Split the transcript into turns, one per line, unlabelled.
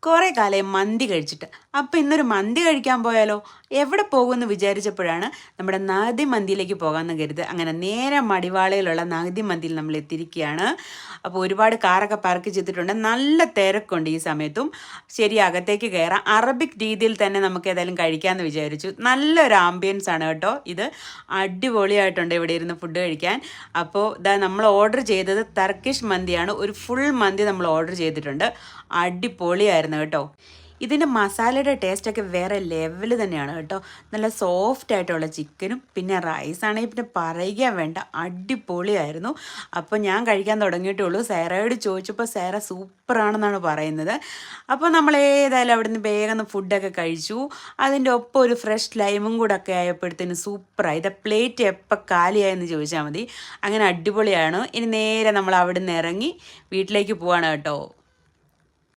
കുറേ കാലമായി മന്തി കഴിച്ചിട്ട്. അപ്പോൾ ഇന്നൊരു മന്തി കഴിക്കാൻ പോയാലോ? എവിടെ പോകുമെന്ന് വിചാരിച്ചപ്പോഴാണ് നമ്മുടെ നഹദി മന്തിയിലേക്ക് പോകാമെന്ന് കരുത്. അങ്ങനെ നേരെ മടിവാളയിലുള്ള നഹദി മന്തിയിൽ നമ്മൾ എത്തിയിരിക്കുകയാണ്. അപ്പോൾ ഒരുപാട് കാറൊക്കെ പാർക്ക് ചെയ്തിട്ടുണ്ട്. നല്ല തിരക്കുണ്ട് ഈ സമയത്തും. ശരി, അകത്തേക്ക് കയറാം. അറബിക് രീതിയിൽ തന്നെ നമുക്ക് ഏതായാലും കഴിക്കാമെന്ന് വിചാരിച്ചു. നല്ലൊരു ആംബിയൻസ് ആണ് കേട്ടോ ഇത്. അടിപൊളിയായിട്ടുണ്ട് ഇവിടെ ഇരുന്ന് ഫുഡ് കഴിക്കാൻ. അപ്പോൾ ഇതാ നമ്മൾ ഓർഡർ ചെയ്തത് ടർക്കിഷ് മന്തിയാണ്. ഒരു ഫുൾ മന്തി നമ്മൾ ഓർഡർ ചെയ്തിട്ടുണ്ട്. അടിപൊളിയായിരുന്നു കേട്ടോ. ഇതിൻ്റെ മസാലയുടെ ടേസ്റ്റൊക്കെ വേറെ ലെവൽ തന്നെയാണ് കേട്ടോ. നല്ല സോഫ്റ്റ് ആയിട്ടുള്ള ചിക്കനും പിന്നെ റൈസ് ആണെങ്കിൽ പിന്നെ പറയുക വേണ്ട, അടിപൊളിയായിരുന്നു. അപ്പോൾ ഞാൻ കഴിക്കാൻ തുടങ്ങിയിട്ടേ ഉള്ളൂ. സാറയോട് ചോദിച്ചപ്പോൾ സാറ സൂപ്പറാണെന്നാണ് പറയുന്നത്. അപ്പോൾ നമ്മൾ ഏതായാലും അവിടെ നിന്ന് വേഗം ഫുഡൊക്കെ കഴിച്ചു. അതിൻ്റെ ഒപ്പം ഒരു ഫ്രഷ് ലൈമും കൂടെ ഒക്കെ ആയപ്പോഴത്തേന് സൂപ്പറായി. ഇത് പ്ലേറ്റ് എപ്പോൾ കാലിയായെന്ന് ചോദിച്ചാൽ മതി. അങ്ങനെ അടിപൊളിയാണ്. ഇനി നേരെ നമ്മൾ അവിടെ നിന്ന് ഇറങ്ങി വീട്ടിലേക്ക് പോവാണ് കേട്ടോ.